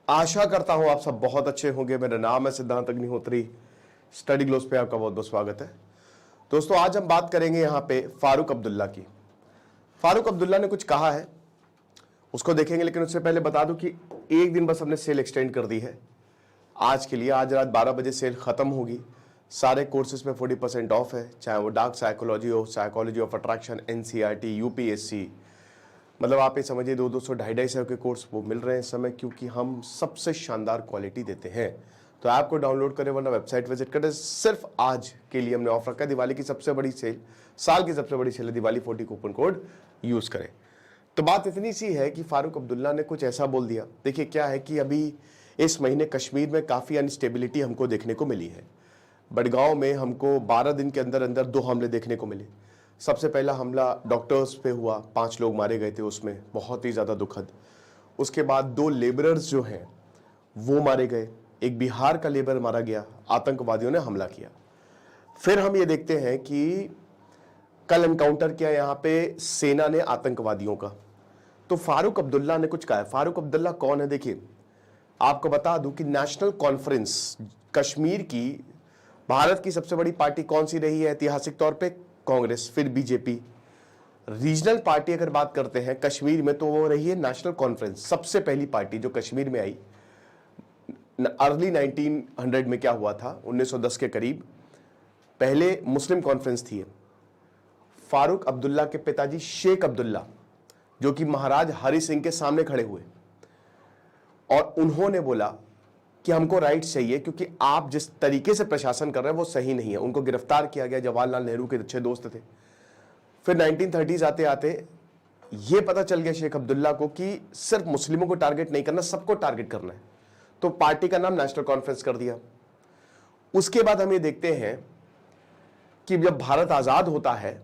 आशा करता हूं आप सब बहुत अच्छे होंगे। मेरा नाम है सिद्धांत अग्निहोत्री। स्टडी ग्लोस पे आपका बहुत बहुत स्वागत है। दोस्तों, आज हम बात करेंगे यहां पे फारूक अब्दुल्ला की। फारूक अब्दुल्ला ने कुछ कहा है, उसको देखेंगे, लेकिन उससे पहले बता दूं कि एक दिन बस हमने सेल एक्सटेंड कर दी है आज के लिए। आज रात 12 बजे सेल खत्म होगी। सारे कोर्सेज पे 40% ऑफ है, चाहे वो डार्क साइकोलॉजी हो, psychology of attraction, NCERT, UPSC, मतलब आप ये समझिए 200 250 के कोर्स वो मिल रहे हैं इस समय, क्योंकि हम सबसे शानदार क्वालिटी देते हैं। तो ऐप को डाउनलोड करें वरना वेबसाइट विजिट करें। सिर्फ आज के लिए हमने ऑफ रखा है, दिवाली की सबसे बड़ी सेल, साल की सबसे बड़ी सेल है, दिवाली 40 कूपन कोड यूज करें। तो बात इतनी सी है कि फारूक अब्दुल्ला ने कुछ ऐसा बोल दिया। देखिए क्या है कि अभी इस महीने कश्मीर में काफ़ी अनस्टेबिलिटी हमको देखने को मिली है। बडगांव में हमको 12 दिन के अंदर अंदर 2 हमले देखने को मिले। सबसे पहला हमला डॉक्टर्स पे हुआ, 5 लोग मारे गए थे उसमें, बहुत ही ज़्यादा दुखद। उसके बाद 2 लेबरर्स जो हैं वो मारे गए, एक बिहार का लेबर मारा गया, आतंकवादियों ने हमला किया। फिर हम ये देखते हैं कि कल एनकाउंटर किया यहाँ पे सेना ने आतंकवादियों का। तो फारूक अब्दुल्ला ने कुछ कहा है। फारूक अब्दुल्ला कौन है? देखिए, आपको बता दूं कि नेशनल कॉन्फ्रेंस कश्मीर की, भारत की सबसे बड़ी पार्टी कौन सी रही है ऐतिहासिक तौर पे? कांग्रेस, फिर बीजेपी। रीजनल पार्टी अगर बात करते हैं कश्मीर में तो वो रही है नेशनल कॉन्फ्रेंस। सबसे पहली पार्टी जो कश्मीर में आई अर्ली 1900 में, क्या हुआ था 1910 के करीब, पहले मुस्लिम कॉन्फ्रेंस थी। फारूक अब्दुल्ला के पिताजी शेख अब्दुल्ला, जो कि महाराज हरि सिंह के सामने खड़े हुए और उन्होंने बोला कि हमको राइट्स चाहिए, क्योंकि आप जिस तरीके से प्रशासन कर रहे हैं वो सही नहीं है। उनको गिरफ्तार किया गया, जवाहरलाल नेहरू के अच्छे दोस्त थे। फिर 1930s आते आते ये पता चल गया शेख अब्दुल्ला को कि सिर्फ मुस्लिमों को टारगेट नहीं करना, सबको टारगेट करना है। तो पार्टी का नाम नेशनल कॉन्फ्रेंस कर दिया। उसके बाद हम ये देखते हैं कि जब भारत आजाद होता है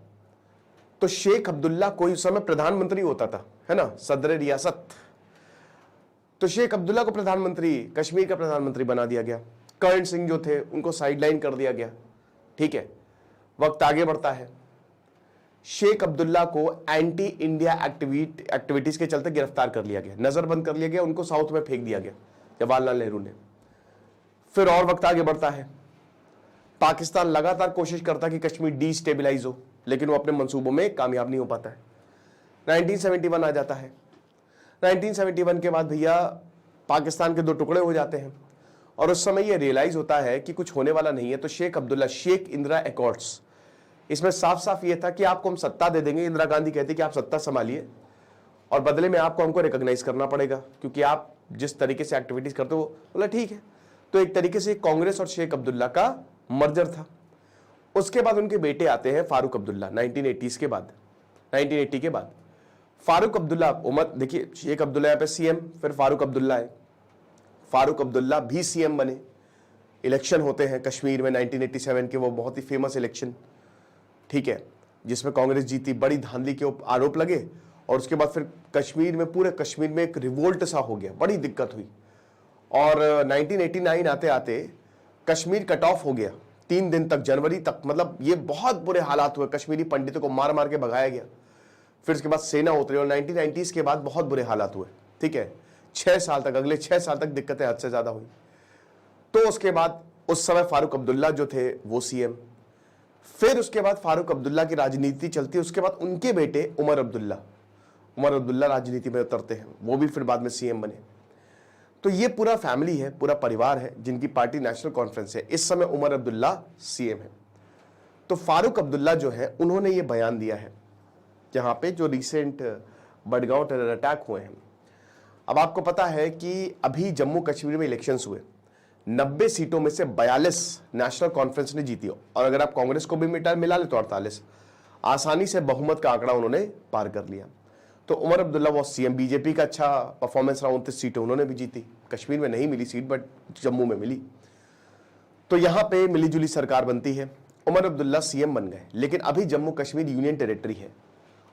तो शेख अब्दुल्ला कोई उस समय प्रधानमंत्री होता था, है ना, सदर रियासत। तो शेख अब्दुल्ला को प्रधानमंत्री, कश्मीर का प्रधानमंत्री बना दिया गया। कर्ण सिंह जो थे उनको साइडलाइन कर दिया गया। ठीक है, वक्त आगे बढ़ता है। शेख अब्दुल्ला को एंटी इंडिया एक्टिविटीज के चलते गिरफ्तार कर लिया गया, नजरबंद कर लिया गया, उनको साउथ में फेंक दिया गया जवाहरलाल नेहरू ने। फिर और वक्त आगे बढ़ता है। पाकिस्तान लगातार कोशिश करता कि कश्मीर डिस्टेबलाइज हो, लेकिन वो अपने मंसूबों में कामयाब नहीं हो पाता है। 1971 आ जाता है। 1971 के बाद भैया पाकिस्तान के 2 टुकड़े हो जाते हैं और उस समय ये रियलाइज होता है कि कुछ होने वाला नहीं है। तो शेख अब्दुल्ला, शेख इंदिरा एकॉर्ड्स, इसमें साफ साफ ये था कि आपको हम सत्ता दे देंगे। इंदिरा गांधी कहती कि आप सत्ता संभालिए और बदले में आपको हमको रिकॉग्नाइज करना पड़ेगा, क्योंकि आप जिस तरीके से एक्टिविटीज करते हो। बोला ठीक है। तो एक तरीके से कांग्रेस और शेख अब्दुल्ला का मर्जर था। उसके बाद उनके बेटे आते हैं फारूक अब्दुल्ला 1980 के बाद, 1980 के बाद फारूक अब्दुल्ला उमर, देखिए शेख अब्दुल्ला यहाँ पे सीएम, फिर फारूक अब्दुल्ला है। फारूक अब्दुल्ला भी सीएम बने। इलेक्शन होते हैं कश्मीर में 1987 के, वो बहुत ही फेमस इलेक्शन, ठीक है, जिसमें कांग्रेस जीती। बड़ी धांधली के आरोप लगे और उसके बाद फिर कश्मीर में, पूरे कश्मीर में एक रिवोल्ट सा हो गया, बड़ी दिक्कत हुई। और 1989 आते आते कश्मीर कट ऑफ हो गया 3 दिन तक, जनवरी तक। मतलब ये बहुत बुरे हालात हुए, कश्मीरी पंडितों को मार मार के भगाया गया। फिर उसके बाद सेना उतरी और 1990s के बाद बहुत बुरे हालात हुए। ठीक है, 6 साल तक, अगले 6 साल तक दिक्कतें हद से ज्यादा हुई। तो उसके बाद उस समय फारूक अब्दुल्ला जो थे वो सीएम। फिर उसके बाद फारूक अब्दुल्ला की राजनीति चलती है। उसके बाद उनके बेटे उमर अब्दुल्ला राजनीति में उतरते हैं, वो भी फिर बाद में सीएम बने। तो ये पूरा फैमिली है, पूरा परिवार है जिनकी पार्टी नेशनल कॉन्फ्रेंस है। इस समय उमर अब्दुल्ला सीएम है। तो फारूक अब्दुल्ला जो है उन्होंने ये बयान दिया है जहां पे जो रिसेंट बडगांव टेरर अटैक हुए हैं। अब आपको पता है कि अभी जम्मू कश्मीर में इलेक्शंस हुए, 90 सीटों में से 42 नेशनल कॉन्फ्रेंस ने जीती, और अगर आप कांग्रेस को भी मिला ले तो 48। आसानी से बहुमत का आंकड़ा उन्होंने पार कर लिया। तो उमर अब्दुल्ला वो सीएम, बीजेपी का अच्छा परफॉर्मेंस रहा, 29 सीटें उन्होंने भी जीती। कश्मीर में नहीं मिली सीट, बट जम्मू में मिली। तो यहां पे मिलीजुली सरकार बनती है, उमर अब्दुल्ला सीएम बन गए। लेकिन अभी जम्मू कश्मीर यूनियन टेरिटरी है।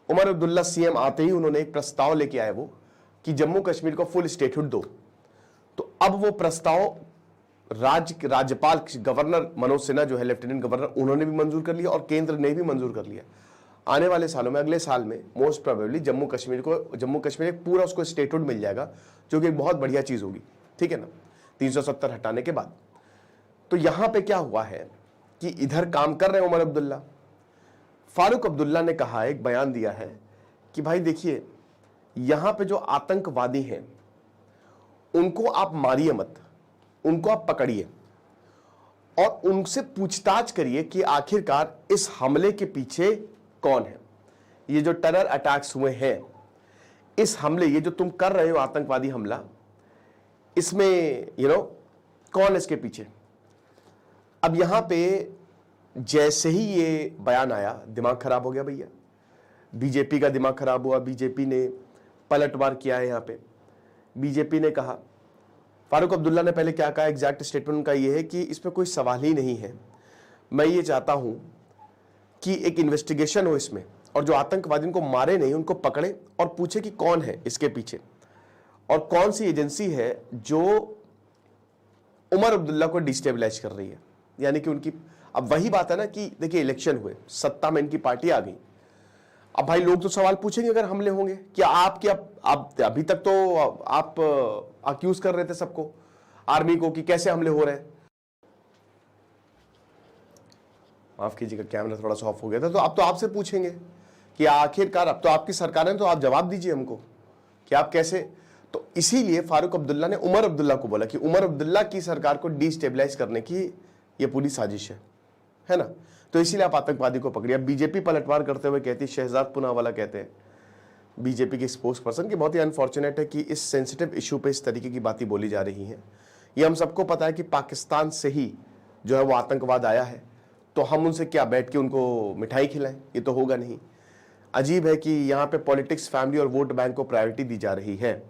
उमर अब्दुल्ला सीएम आते ही उन्होंने एक प्रस्ताव लेके आए वो कि जम्मू कश्मीर को फुल स्टेटहुड दो। तो अब वो प्रस्ताव राज्यपाल, गवर्नर मनोज सिन्हा जो है लेफ्टिनेंट गवर्नर, उन्होंने भी मंजूर कर लिया और केंद्र ने भी मंजूर कर लिया। आने वाले सालों में, अगले साल में मोस्ट प्रोबेबली जम्मू कश्मीर एक पूरा उसको स्टेटहुड मिल जाएगा, जो कि एक बहुत बढ़िया चीज होगी। ठीक है ना, 370 हटाने के बाद। तो यहां पे क्या हुआ है कि इधर काम कर रहे हैं उमर अब्दुल्ला। फारूक अब्दुल्ला ने कहा, एक बयान दिया है कि भाई देखिए, यहां पे जो आतंकवादी हैं उनको आप मारिए मत, उनको आप पकड़िए और उनसे पूछताछ करिए कि आखिरकार इस हमले के पीछे कौन है। ये जो टेरर अटैक्स हुए हैं, इस हमले, ये जो तुम कर रहे हो आतंकवादी हमला, इसमें कौन है इसके पीछे। अब यहां पे जैसे ही ये बयान आया, दिमाग खराब हो गया भैया, बीजेपी का दिमाग खराब हुआ। बीजेपी ने पलटवार किया है। यहां पे बीजेपी ने कहा, फारूक अब्दुल्ला ने पहले क्या कहा, एग्जैक्ट स्टेटमेंट उनका ये है कि इस पर कोई सवाल ही नहीं है, मैं ये चाहता हूं कि एक इन्वेस्टिगेशन हो इसमें, और जो आतंकवादियों को मारे नहीं उनको पकड़े और पूछे कि कौन है इसके पीछे और कौन सी एजेंसी है जो उमर अब्दुल्ला को डिस्टेबलाइज कर रही है। यानी कि उनकी, अब वही बात है ना कि देखिए इलेक्शन हुए, सत्ता में इनकी पार्टी आ गई, अब भाई लोग तो सवाल पूछेंगे अगर हमले होंगे कि आप अभी तक तो आप अक्यूज कर रहे थे सबको, आर्मी को, कि कैसे हमले हो रहे हैं। माफ कीजिएगा, कैमरा थोड़ा सा ऑफ हो गया था। तो अब तो आपसे पूछेंगे कि आखिरकार अब तो आपकी सरकार है, तो आप जवाब दीजिए हमको कि आप कैसे। तो इसीलिए फारूक अब्दुल्ला ने उमर अब्दुल्ला को बोला कि उमर अब्दुल्ला की सरकार को डिस्टेबलाइज करने की ये पूरी साजिश है ना, तो इसीलिए आप आतंकवादी को पकड़िए। अब बीजेपी पलटवार करते हुए कहती, शहजाद पूनावाला कहते हैं, बीजेपी के स्पोक्स पर्सन, की बहुत ही अनफॉर्चुनेट है कि इस सेंसिटिव इशू पे इस तरीके की बातें बोली जा रही हैं। ये हम सबको पता है कि पाकिस्तान से ही जो है वो आतंकवाद आया है, तो हम उनसे क्या बैठ के उनको मिठाई खिलाएं, ये तो होगा नहीं। अजीब है कि यहाँ पे पॉलिटिक्स, फैमिली और वोट बैंक को प्रायोरिटी दी जा रही है।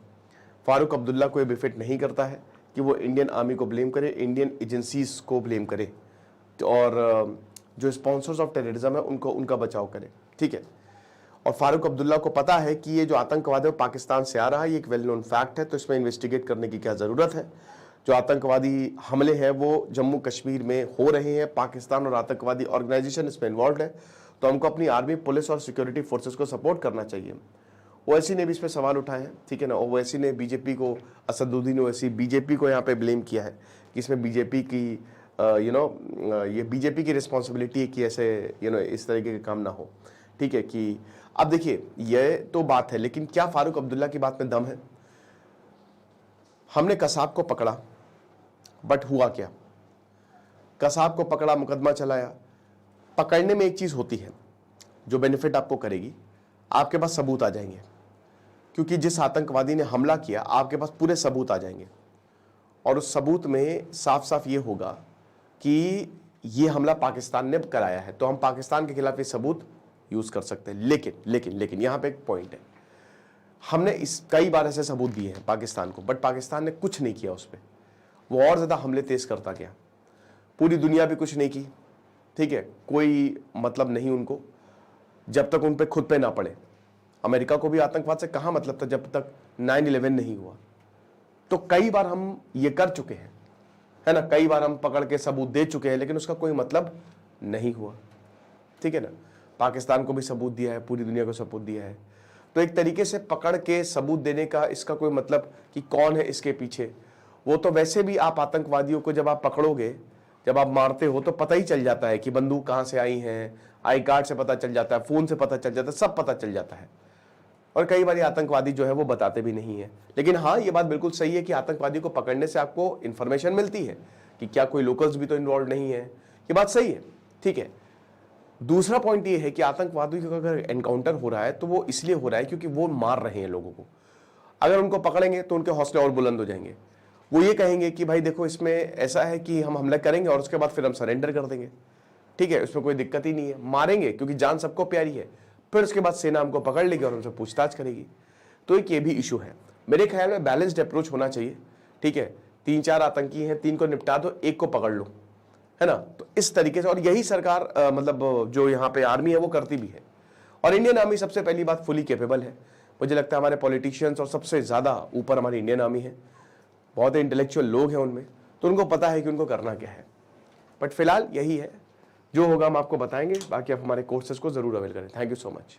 फारूक अब्दुल्ला को ये बेफिट नहीं करता है कि वो इंडियन आर्मी को ब्लेम करे, इंडियन एजेंसीज को ब्लेम करे और जो स्पॉन्सर्स ऑफ टेररिज्म है उनको, उनका बचाव करे, ठीक है। और फारूक अब्दुल्ला को पता है कि ये जो आतंकवाद है पाकिस्तान से आ रहा है, ये एक वेल नोन फैक्ट है, तो इसमें इन्वेस्टिगेट करने की क्या ज़रूरत है। जो आतंकवादी हमले हैं वो जम्मू कश्मीर में हो रहे हैं, पाकिस्तान और आतंकवादी ऑर्गेनाइजेशन इसमें इन्वॉल्व है, तो हमको अपनी आर्मी, पुलिस और सिक्योरिटी फोर्सेस को सपोर्ट करना चाहिए। ओवैसी ने भी इस पर सवाल उठाए हैं, ठीक है ना। ओवैसी ने बीजेपी को, असदुद्दीन ओवैसी बीजेपी को यहाँ पे ब्लेम किया है कि इसमें बीजेपी की ये बीजेपी की रिस्पॉन्सिबिलिटी है कि ऐसे इस तरीके के काम ना हो, ठीक है। कि अब देखिए ये तो बात है, लेकिन क्या फारूक अब्दुल्ला की बात में दम है। हमने कसाब को पकड़ा, बट हुआ क्या, कसाब को पकड़ा, मुकदमा चलाया। पकड़ने में एक चीज होती है जो बेनिफिट आपको करेगी, आपके पास सबूत आ जाएंगे, क्योंकि जिस आतंकवादी ने हमला किया आपके पास पूरे सबूत आ जाएंगे, और उस सबूत में साफ साफ ये होगा कि ये हमला पाकिस्तान ने कराया है, तो हम पाकिस्तान के खिलाफ ये सबूत यूज कर सकते हैं। लेकिन लेकिन लेकिन यहां पे एक पॉइंट है, हमने इस कई बार ऐसे सबूत दिए हैं पाकिस्तान को, बट पाकिस्तान ने कुछ नहीं किया उस पर, वो और ज्यादा हमले तेज करता गया। पूरी दुनिया भी कुछ नहीं की, ठीक है, कोई मतलब नहीं उनको, जब तक उन पे खुद पे ना पड़े। अमेरिका को भी आतंकवाद से कहां मतलब था जब तक 9/11 नहीं हुआ। तो कई बार हम ये कर चुके हैं, है ना, कई बार हम पकड़ के सबूत दे चुके हैं, लेकिन उसका कोई मतलब नहीं हुआ, ठीक है ना। पाकिस्तान को भी सबूत दिया है, पूरी दुनिया को सबूत दिया है। तो एक तरीके से पकड़ के सबूत देने का इसका कोई मतलब कि कौन है इसके पीछे, वो तो वैसे भी आप आतंकवादियों को जब आप पकड़ोगे, जब आप मारते हो तो पता ही चल जाता है कि बंदूक कहां से आई है, आई कार्ड से पता चल जाता है, फोन से पता चल जाता है, सब पता चल जाता है। और कई बार आतंकवादी जो है वो बताते भी नहीं है। लेकिन हाँ, ये बात बिल्कुल सही है कि आतंकवादी को पकड़ने से आपको इंफॉर्मेशन मिलती है कि क्या कोई लोकल्स भी तो इन्वॉल्व नहीं है, ये बात सही है, ठीक है। दूसरा पॉइंट ये है कि आतंकवादियों का अगर एनकाउंटर हो रहा है तो वो इसलिए हो रहा है क्योंकि वो मार रहे हैं लोगों को। अगर उनको पकड़ेंगे तो उनके हौसले और बुलंद हो जाएंगे, वो ये कहेंगे कि भाई देखो इसमें ऐसा है कि हम हमला करेंगे और उसके बाद फिर हम सरेंडर कर देंगे, ठीक है, उसमें कोई दिक्कत ही नहीं है। मारेंगे क्योंकि जान सबको प्यारी है, फिर उसके बाद सेना हमको पकड़ लेगी और हमसे पूछताछ करेगी। तो एक ये भी इशू है। मेरे ख्याल में बैलेंस्ड अप्रोच होना चाहिए, ठीक है। 3-4 आतंकी हैं, 3 को निपटा दो, 1 को पकड़ लो, है ना। तो इस तरीके से, और यही सरकार मतलब जो यहाँ पे आर्मी है वो करती भी है। और इंडियन आर्मी सबसे पहली बात फुली कैपेबल है। मुझे लगता है हमारे पॉलिटिशियंस और सबसे ज्यादा ऊपर हमारी इंडियन आर्मी है, बहुत इंटेलेक्चुअल लोग हैं उनमें, तो उनको पता है कि उनको करना क्या है। बट फिलहाल यही है, जो होगा हम आपको बताएंगे। बाकी आप हमारे कोर्सेज को जरूर अवेल करें। Thank you so much.